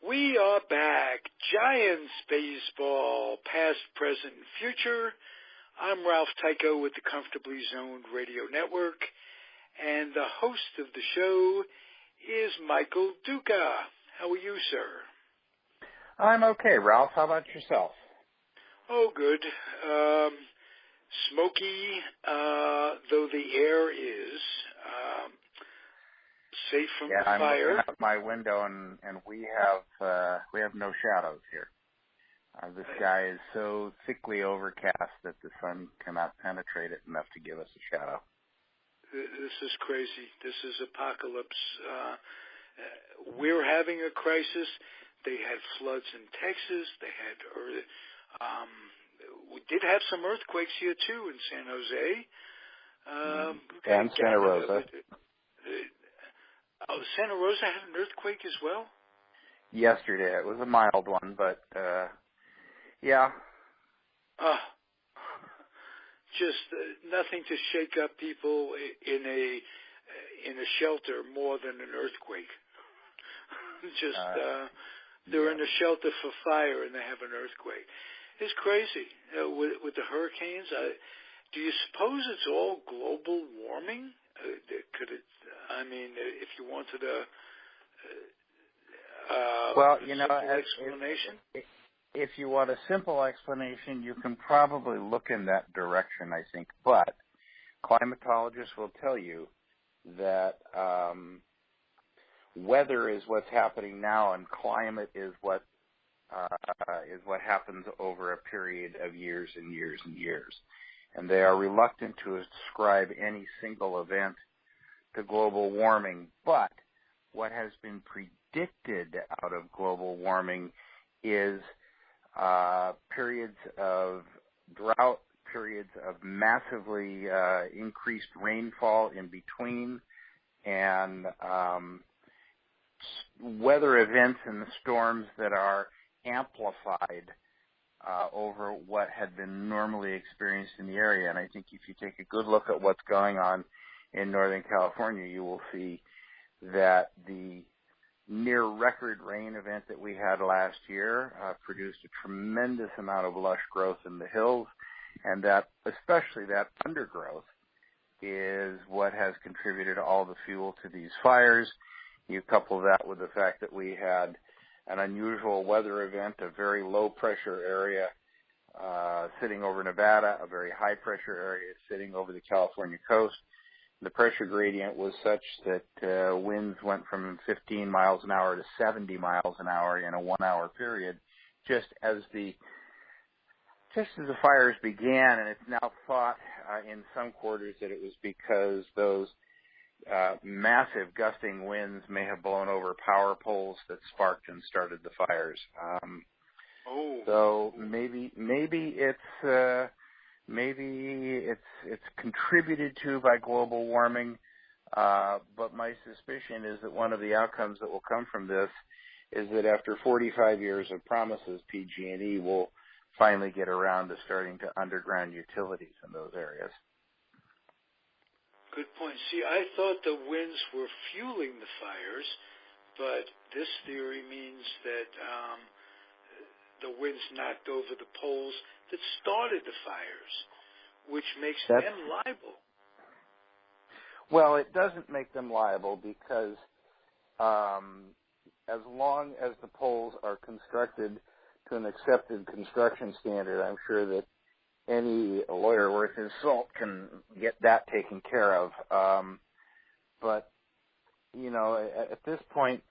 We are back. Giants baseball, past, present, and future. I'm Ralph Tyko with the Comfortably Zoned Radio Network, and the host of the show is Michael Duca. How are you, sir? I'm okay, Ralph. How about yourself? Oh, good. Smoky, though the air is. Safe from the fire. I'm looking out my window, and we have no shadows here. The sky is so thickly overcast that the sun cannot penetrate it enough to give us a shadow. This is crazy. This is apocalypse. We're having a crisis. They had floods in Texas. They had we did have some earthquakes here too in San Jose. And Santa Rosa. Santa Rosa had an earthquake as well? Yesterday. It was a mild one, but, yeah. Just nothing to shake up people in a shelter more than an earthquake. They're in a shelter for fire and they have an earthquake. It's crazy. With the hurricanes, do you suppose it's all global warming? Could it? I mean, if you wanted a explanation. If you want a simple explanation, you can probably look in that direction, I think. But climatologists will tell you that weather is what's happening now, and climate is what happens over a period of years and years and years. And they are reluctant to ascribe any single event to global warming. But what has been predicted out of global warming is periods of drought, periods of massively increased rainfall in between, and weather events and storms that are amplified over what had been normally experienced in the area. And I think if you take a good look at what's going on in Northern California, you will see that the near record rain event that we had last year produced a tremendous amount of lush growth in the hills, and that especially that undergrowth is what has contributed all the fuel to these fires. You couple that with the fact that we had an unusual weather event, a very low pressure area sitting over Nevada, a very high pressure area sitting over the California coast. The pressure gradient was such that winds went from 15 miles an hour to 70 miles an hour in a 1 hour period, just as the fires began. And it's now thought in some quarters that it was because those massive gusting winds may have blown over power poles that sparked and started the fires. So maybe it's contributed to by global warming, but my suspicion is that one of the outcomes that will come from this is that after 45 years of promises, PG&E will finally get around to starting to underground utilities in those areas. Good point. See, I thought the winds were fueling the fires, but this theory means that the winds knocked over the poles that started the fires, which makes them liable. Well, it doesn't make them liable because as long as the poles are constructed to an accepted construction standard, I'm sure that any lawyer worth his salt can get that taken care of. But, you know, at this point,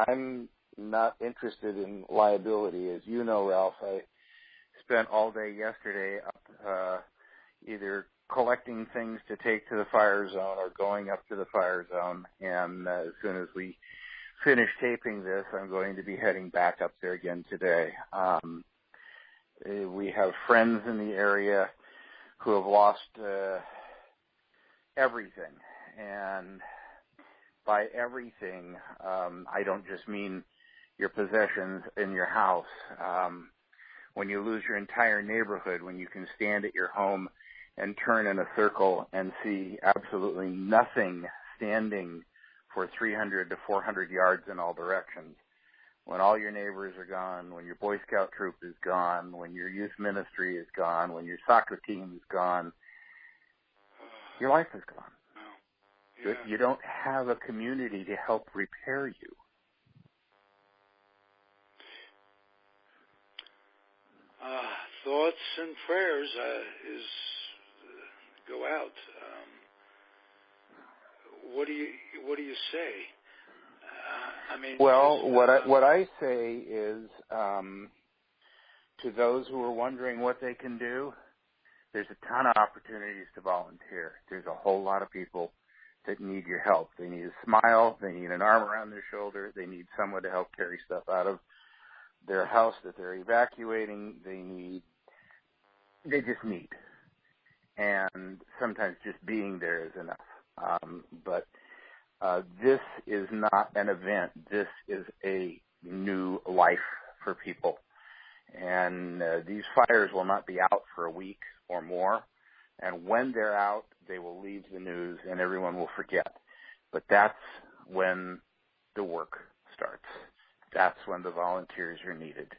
I'm not interested in liability. As you know, Ralph, I spent all day yesterday up either collecting things to take to the fire zone or going up to the fire zone. And as soon as we finish taping this, I'm going to be heading back up there again today. We have friends in the area who have lost everything. And by everything, I don't just mean your possessions in your house. When you lose your entire neighborhood, when you can stand at your home and turn in a circle and see absolutely nothing standing for 300 to 400 yards in all directions, when all your neighbors are gone, when your Boy Scout troop is gone, when your youth ministry is gone, when your soccer team is gone, your life is gone. Yeah. You don't have a community to help repair you. Thoughts and prayers go out. What do you say? I mean, well, what I say is to those who are wondering what they can do, there's a ton of opportunities to volunteer. There's a whole lot of people that need your help. They need a smile. They need an arm around their shoulder. They need someone to help carry stuff out of their house that they're evacuating. They just need. And sometimes just being there is enough. But this is not an event. This is a new life for people. And these fires will not be out for a week or more. And when they're out, they will leave the news and everyone will forget. But that's when the work starts. That's when the volunteers are needed.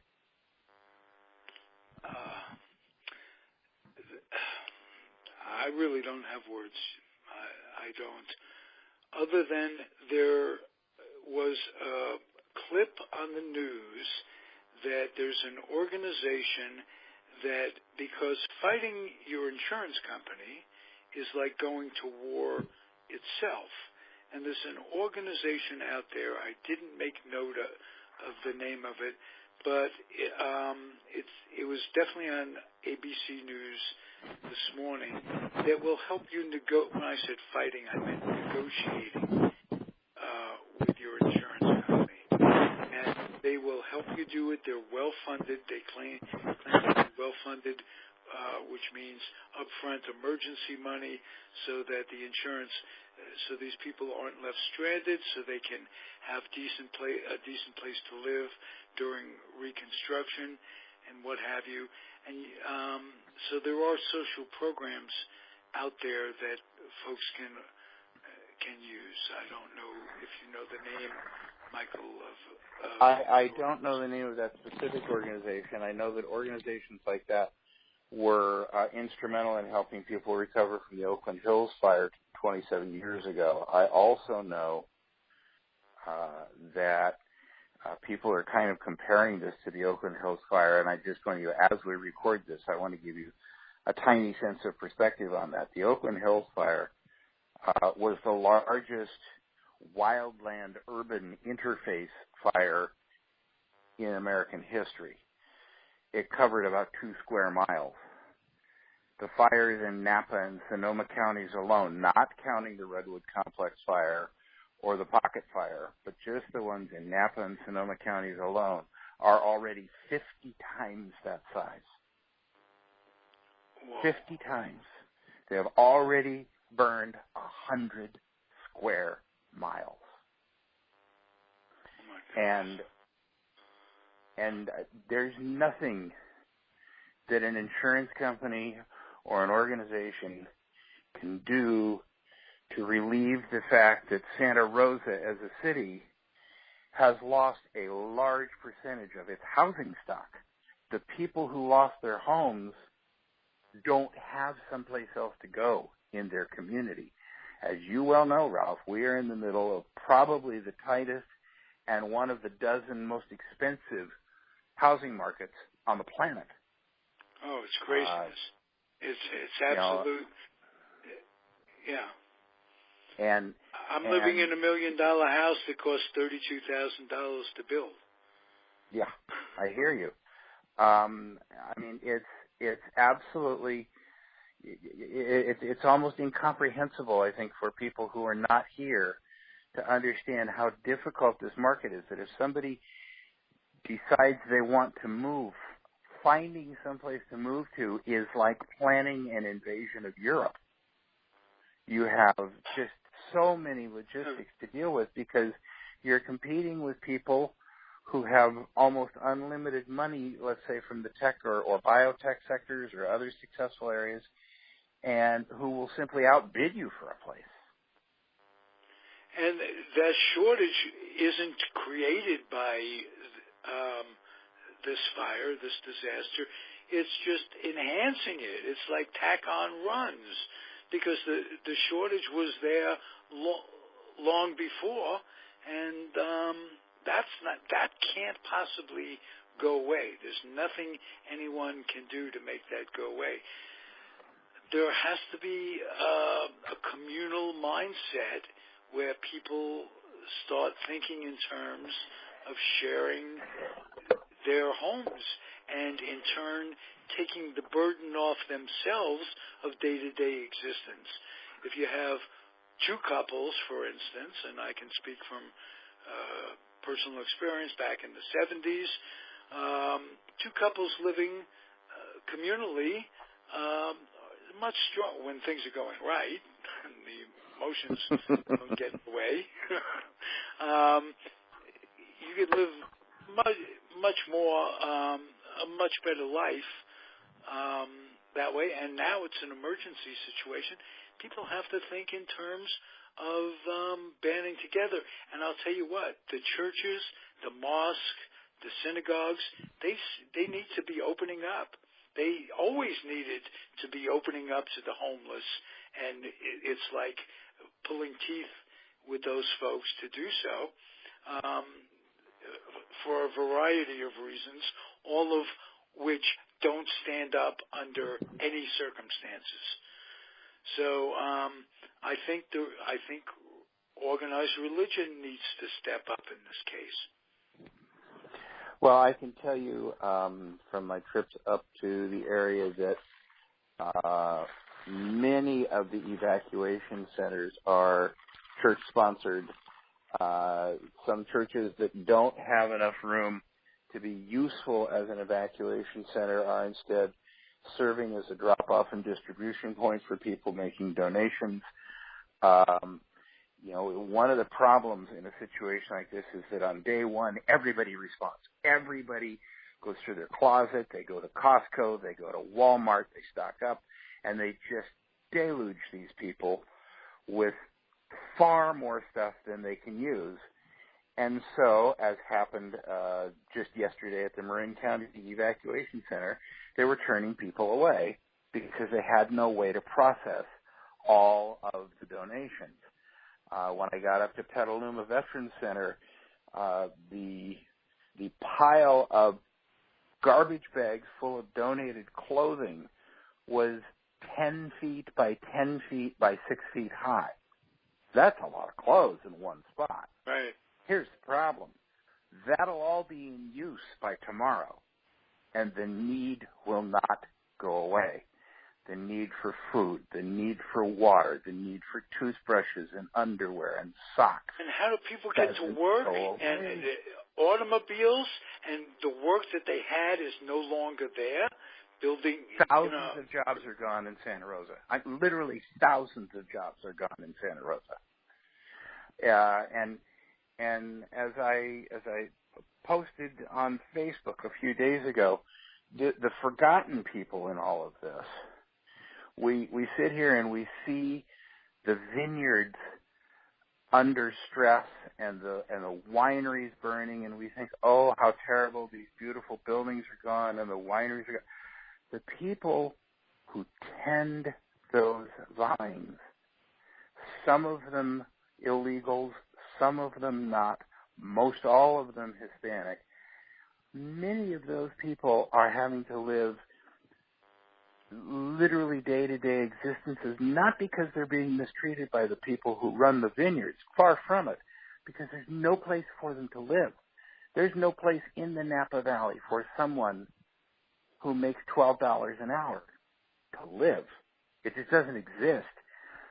I really don't have words. I don't. Other than there was a clip on the news that there's an organization that, because fighting your insurance company is like going to war itself, and there's an organization out there, I didn't make note of the name of it, but it was definitely on ABC News this morning, that will help you when I said fighting, I meant negotiating with your insurance company. And they will help you do it. They're well-funded. They claim to be well-funded, which means upfront emergency money so that the insurance, so these people aren't left stranded, so they can have a decent place to live during reconstruction and what have you. And so there are social programs out there that folks can use. I don't know if you know the name, Michael. I don't know the name of that specific organization. I know that organizations like that were instrumental in helping people recover from the Oakland Hills fire 27 years ago. I also know that people are kind of comparing this to the Oakland Hills fire, and I just want you, as we record this, I want to give you a tiny sense of perspective on that. The Oakland Hills fire was the largest wildland-urban interface fire in American history. It covered about 2 square miles. The fires in Napa and Sonoma counties alone, not counting the Redwood Complex fire or the Pocket Fire, but just the ones in Napa and Sonoma counties alone, are already 50 times that size. Whoa. 50 times. They have already burned 100 square miles. Oh my goodness. And there's nothing that an insurance company or an organization can do to relieve the fact that Santa Rosa as a city has lost a large percentage of its housing stock. The people who lost their homes don't have someplace else to go in their community. As you well know, Ralph, we are in the middle of probably the tightest and one of the dozen most expensive housing markets on the planet. Oh, it's craziness. It's absolute. Yeah. And I'm living in $1 million house that costs $32,000 to build. Yeah, I hear you. I mean, it's absolutely, it's almost incomprehensible, I think, for people who are not here to understand how difficult this market is. That if somebody decides they want to move, finding someplace to move to is like planning an invasion of Europe. You have just so many logistics to deal with because you're competing with people who have almost unlimited money, let's say from the tech or biotech sectors or other successful areas, and who will simply outbid you for a place. And that shortage isn't created by this fire, this disaster. It's just enhancing it. It's like tack-on runs, because the shortage was there long before, and that can't possibly go away. There's nothing anyone can do to make that go away. There has to be a communal mindset where people start thinking in terms of sharing their homes, and in turn taking the burden off themselves of day-to-day existence. If you have two couples, for instance, and I can speak from personal experience back in the 70s, two couples living communally, much stronger when things are going right, and the emotions don't get in the way. You could live much more, a much better life that way. And now it's an emergency situation. People have to think in terms of banding together. And I'll tell you what, the churches, the mosques, the synagogues, they need to be opening up. They always needed to be opening up to the homeless, and it's like pulling teeth with those folks to do so for a variety of reasons, all of which don't stand up under any circumstances. So I think organized religion needs to step up in this case. Well, I can tell you from my trips up to the area that many of the evacuation centers are church-sponsored. Some churches that don't have enough room to be useful as an evacuation center are instead serving as a drop-off and distribution point for people making donations. One of the problems in a situation like this is that on day one, everybody responds. Everybody goes through their closet. They go to Costco. They go to Walmart. They stock up, and they just deluge these people with far more stuff than they can use. And so, as happened just yesterday at the Marin County Evacuation Center, they were turning people away because they had no way to process all of the donations. When I got up to Petaluma Veterans Center, the pile of garbage bags full of donated clothing was 10 feet by 10 feet by 6 feet high. That's a lot of clothes in one spot. Right. Here's the problem. That'll all be in use by tomorrow, and the need will not go away. The need for food, the need for water, the need for toothbrushes and underwear and socks. And how do people get to work and automobiles, and the work that they had is no longer there? Building thousands of jobs are gone in Santa Rosa. Literally thousands of jobs are gone in Santa Rosa. And as I posted on Facebook a few days ago, the forgotten people in all of this. We sit here and we see the vineyards under stress and the wineries burning, and we think, oh, how terrible, these beautiful buildings are gone and the wineries are gone. The people who tend those vines, some of them illegals, some of them not, most all of them Hispanic, many of those people are having to live literally day-to-day existences, not because they're being mistreated by the people who run the vineyards, far from it, because there's no place for them to live. There's no place in the Napa Valley for someone who makes $12 an hour to live. It just doesn't exist.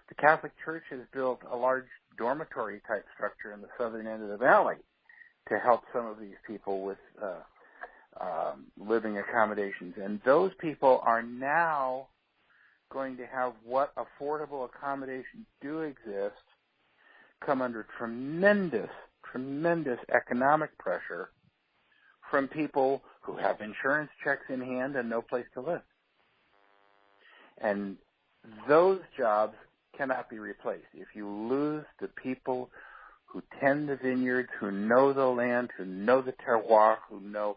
The Catholic Church has built a large dormitory-type structure in the southern end of the valley to help some of these people with living accommodations. And those people are now going to have what affordable accommodations do exist come under tremendous economic pressure from people who have insurance checks in hand and no place to live. And those jobs cannot be replaced. If you lose the people who tend the vineyards, who know the land, who know the terroir, who know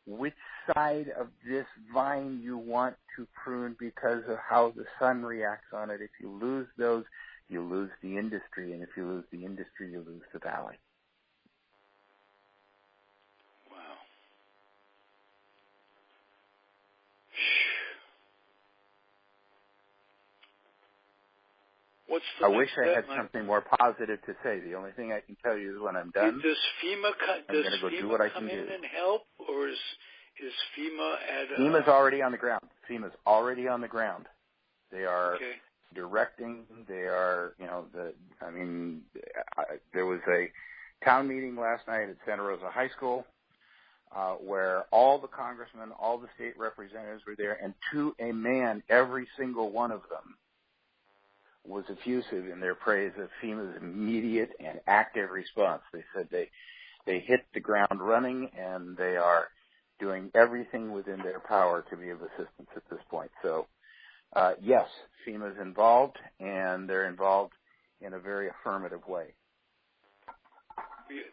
which side of this vine you want to prune because of how the sun reacts on it. If you lose those, you lose the industry, and if you lose the industry, you lose the valley. Wow. What's the I next wish I step, had something more positive to say. The only thing I can tell you is when I'm done, Does FEMA I'm going to go do what I come can in do. and help, or is FEMA at? FEMA's already on the ground. FEMA's already on the ground. They are okay. directing. They are, there was a town meeting last night at Santa Rosa High School where all the congressmen, all the state representatives were there, and to a man, every single one of them was effusive in their praise of FEMA's immediate and active response. They said they hit the ground running, and they are doing everything within their power to be of assistance at this point. So, yes, FEMA's involved, and they're involved in a very affirmative way.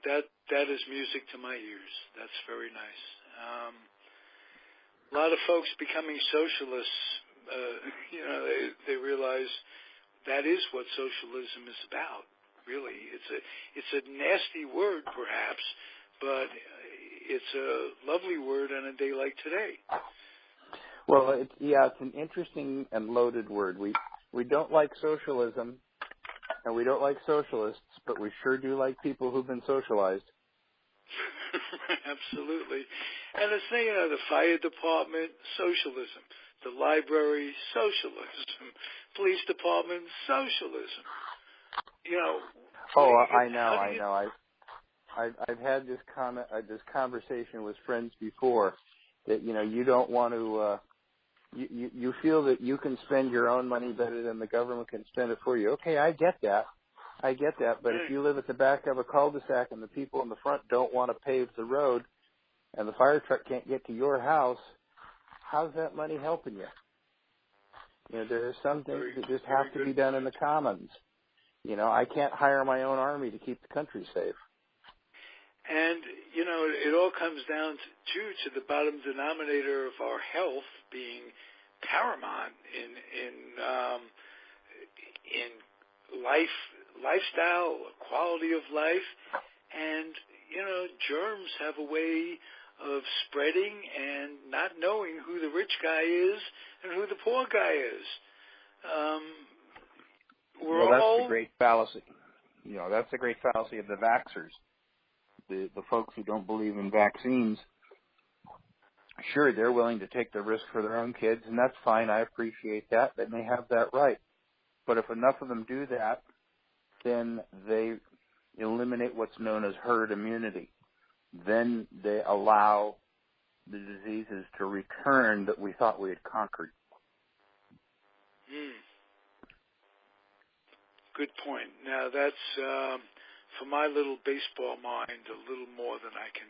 That is music to my ears. That's very nice. A lot of folks becoming socialists, they realize that is what socialism is about. Really, it's a nasty word, perhaps, but it's a lovely word on a day like today. Well, it's an interesting and loaded word. We don't like socialism, and we don't like socialists, but we sure do like people who've been socialized. Absolutely. And it's, the fire department, socialism. The library, socialism. Police department, socialism. I know. I've had this conversation with friends before that, you don't want to, you feel that you can spend your own money better than the government can spend it for you. Okay, I get that. But if you live at the back of a cul-de-sac and the people in the front don't want to pave the road and the fire truck can't get to your house, how's that money helping you? There are some things that just have to be done in the commons. I can't hire my own army to keep the country safe. And, it all comes down to the bottom denominator of our health being paramount in lifestyle, quality of life. And, germs have a way of spreading and not knowing who the rich guy is and who the poor guy is. That's the great fallacy. That's the great fallacy of the vaxxers. The folks who don't believe in vaccines, sure, they're willing to take the risk for their own kids, and that's fine. I appreciate that. They may have that right. But if enough of them do that, then they eliminate what's known as herd immunity. Then they allow the diseases to return that we thought we had conquered. Good point. Now, that's, for my little baseball mind, a little more than I can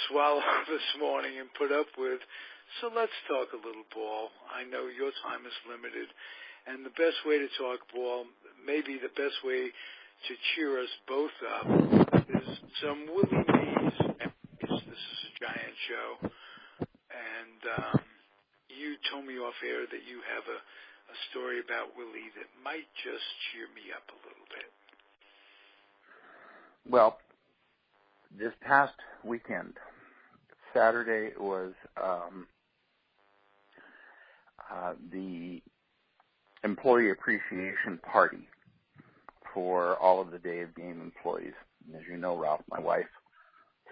swallow this morning and put up with. So let's talk a little ball. I know your time is limited, and the best way to talk ball, maybe the best way to cheer us both up, is some Willie Mays. This is a Giant show, and you told me off air that you have a story about Willie that might just cheer me up a little bit. Well, this past weekend, Saturday was the employee appreciation party for all of the Day of Game employees. And as you know, Ralph, my wife,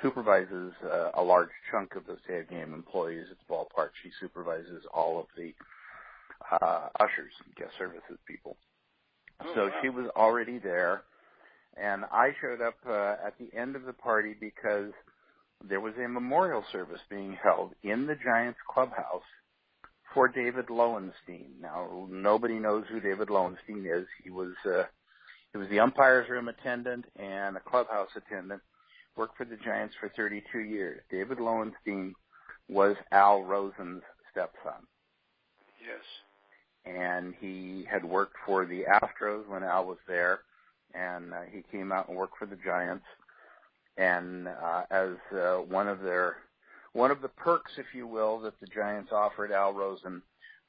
supervises a large chunk of those Day of Game employees at the ballpark. She supervises all of the ushers, guest services people. So she was already there, and I showed up at the end of the party because there was a memorial service being held in the Giants clubhouse for David Lowenstein. Now, nobody knows who David Lowenstein is. He was the umpire's room attendant and a clubhouse attendant, worked for the Giants for 32 years. David Lowenstein was Al Rosen's stepson. Yes. And he had worked for the Astros when Al was there, and he came out and worked for the Giants. And as one of the perks, if you will, that the Giants offered Al Rosen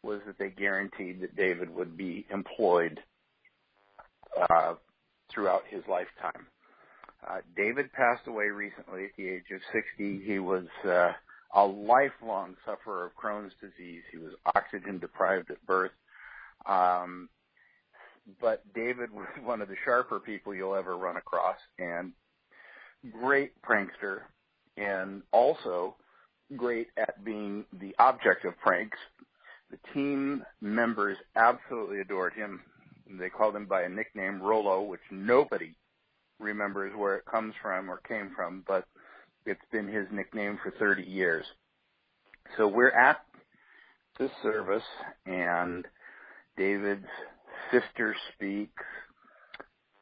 was that they guaranteed that David would be employed throughout his lifetime. David passed away recently at the age of 60. He was a lifelong sufferer of Crohn's disease. He was oxygen deprived at birth. But David was one of the sharper people you'll ever run across, and great prankster, and also great at being the object of pranks. The team members absolutely adored him. They called him by a nickname, Rolo, which nobody remembers where it comes from or came from, but it's been his nickname for 30 years. So we're at this service, and David's sister speaks,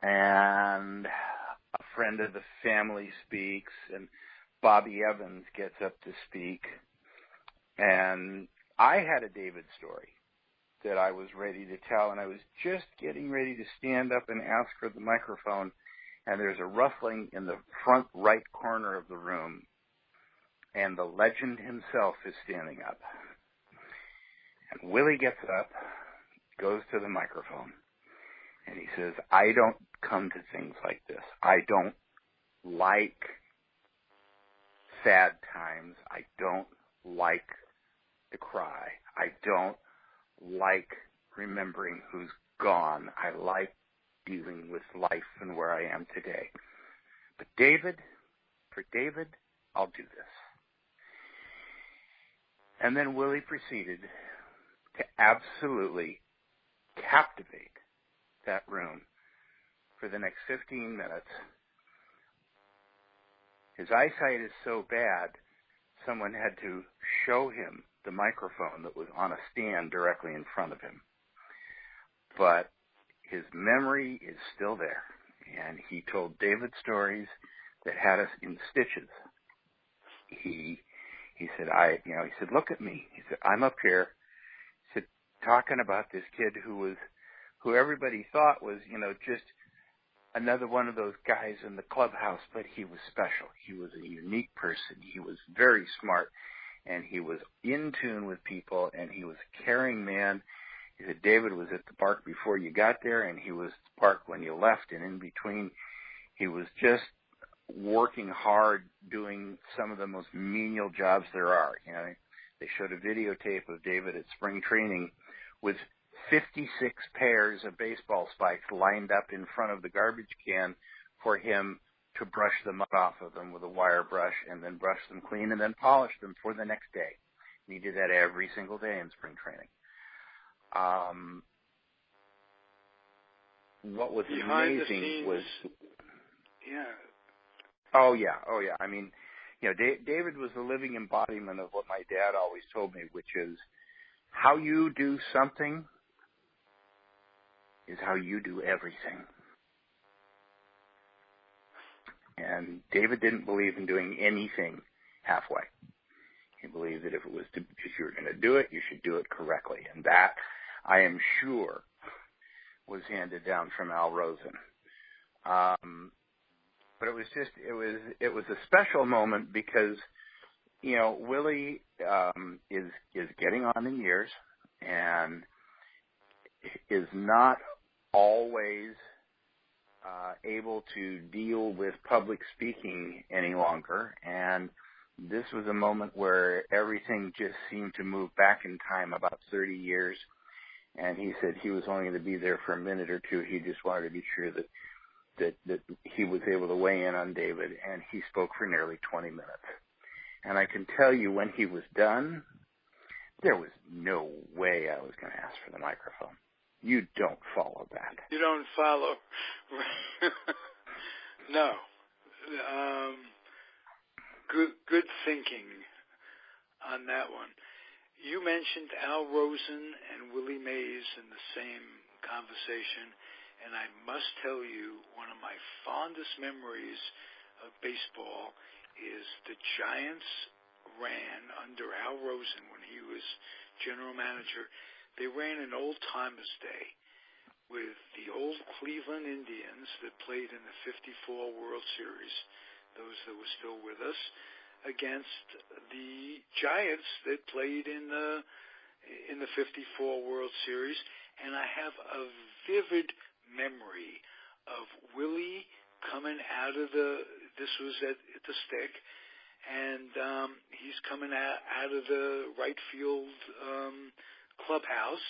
and a friend of the family speaks, and Bobby Evans gets up to speak. And I had a David story that I was ready to tell, and I was just getting ready to stand up and ask for the microphone, and there's a rustling in the front right corner of the room, and the legend himself is standing up. And Willie gets up, goes to the microphone, and he says, I don't come to things like this. I don't like sad times. I don't like to cry. I don't like remembering who's gone. I like dealing with life and where I am today. But for David, I'll do this. And then Willie proceeded to absolutely captivate that room for the next 15 minutes. His eyesight is so bad, someone had to show him the microphone that was on a stand directly in front of him. But his memory is still there, and he told David stories that had us in stitches. He said, he said, look at me. He said, I'm up here. He said, talking about this kid who everybody thought was, just another one of those guys in the clubhouse, but he was special. He was a unique person. He was very smart, and he was in tune with people, and he was a caring man. He said David was at the park before you got there, and he was at the park when you left, and in between, he was just working hard, doing some of the most menial jobs there are. They showed a videotape of David at spring training with 56 pairs of baseball spikes lined up in front of the garbage can for him to brush the mud off of them with a wire brush, and then brush them clean, and then polish them for the next day. And he did that every single day in spring training. What was behind amazing the scenes, was... Yeah. Oh, yeah. I mean, David was the living embodiment of what my dad always told me, which is how you do something is how you do everything. And David didn't believe in doing anything halfway. He believed that if you were going to do it, you should do it correctly. And that, I am sure, was handed down from Al Rosen. But it was a special moment because, Willie is getting on in years and is not always able to deal with public speaking any longer. And this was a moment where everything just seemed to move back in time about 30 years. And he said he was only going to be there for a minute or two. He just wanted to be sure that he was able to weigh in on David, and he spoke for nearly 20 minutes. And I can tell you, when he was done, there was no way I was going to ask for the microphone. You don't follow that. You don't follow. No. Good thinking on that one. You mentioned Al Rosen and Willie Mays in the same conversation, and I must tell you, one of my fondest memories of baseball is the Giants ran under Al Rosen when he was general manager. They ran an Old Timers Day with the old Cleveland Indians that played in the '54 World Series. those that were still with us, against the Giants that played in the '54 World Series, and I have a vivid memory of Willie coming out of this was at the Stick, and he's coming out of the right field clubhouse,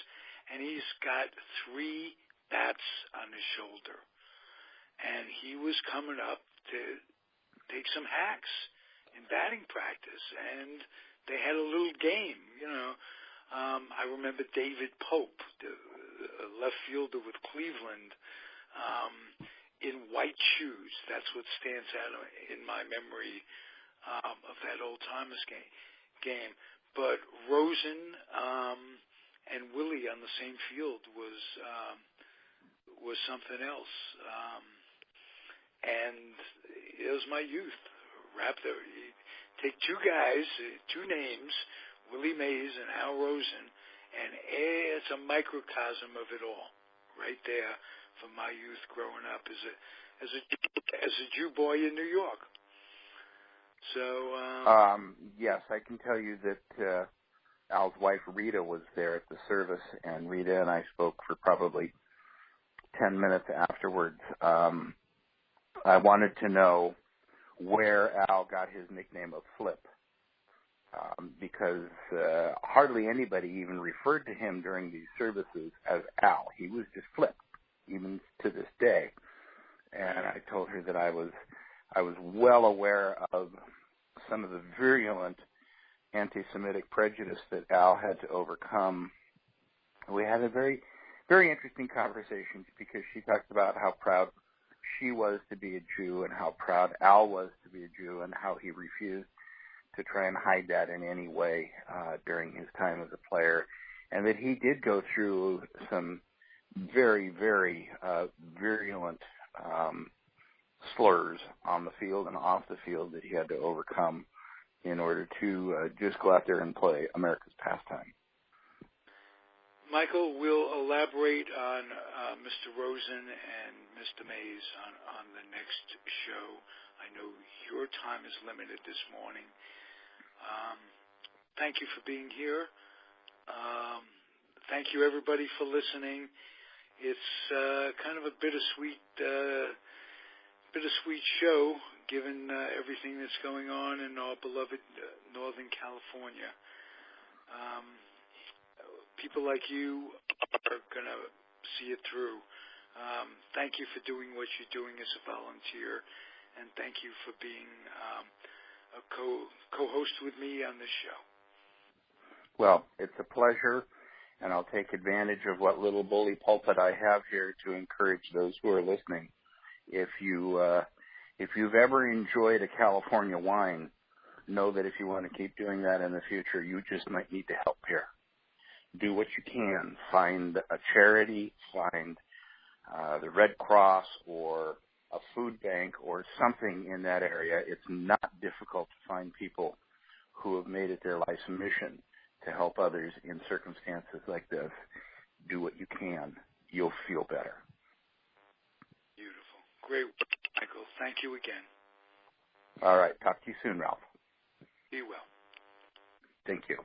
and he's got 3 bats on his shoulder, and he was coming up to take some hacks in batting practice, and they had a little game, you know. I remember David Pope, the left fielder with Cleveland, in white shoes. That's what stands out in my memory of that old timers game. But Rosen and Willie on the same field was something else. And it was my youth. Take 2 guys, 2 names, Willie Mays and Al Rosen, and it's a microcosm of it all, right there from my youth growing up as a Jew boy in New York. So yes, I can tell you that Al's wife Rita was there at the service, and Rita and I spoke for probably 10 minutes afterwards. I wanted to know where Al got his nickname of Flip, because hardly anybody even referred to him during these services as Al. He was just Flip, even to this day. And I told her that I was well aware of some of the virulent anti-Semitic prejudice that Al had to overcome. We had a very, very interesting conversation because she talked about how proud she was to be a Jew and how proud Al was to be a Jew and how he refused to try and hide that in any way during his time as a player, and that he did go through some very, very virulent slurs on the field and off the field that he had to overcome in order to just go out there and play America's pastime. Michael, we'll elaborate on Mr. Rosen and Mr. Mays on the next show. I know your time is limited this morning. Thank you for being here. Thank you, everybody, for listening. It's kind of a bittersweet show, given everything that's going on in our beloved Northern California. People like you are going to see it through. Thank you for doing what you're doing as a volunteer, and thank you for being a co-host with me on this show. Well, it's a pleasure, and I'll take advantage of what little bully pulpit I have here to encourage those who are listening. If you've ever enjoyed a California wine, know that if you want to keep doing that in the future, you just might need to help here. Do what you can. Find a charity, find the Red Cross or a food bank or something in that area. It's not difficult to find people who have made it their life's mission to help others in circumstances like this. Do what you can. You'll feel better. Beautiful. Great work, Michael. Thank you again. All right. Talk to you soon, Ralph. Be well. Thank you.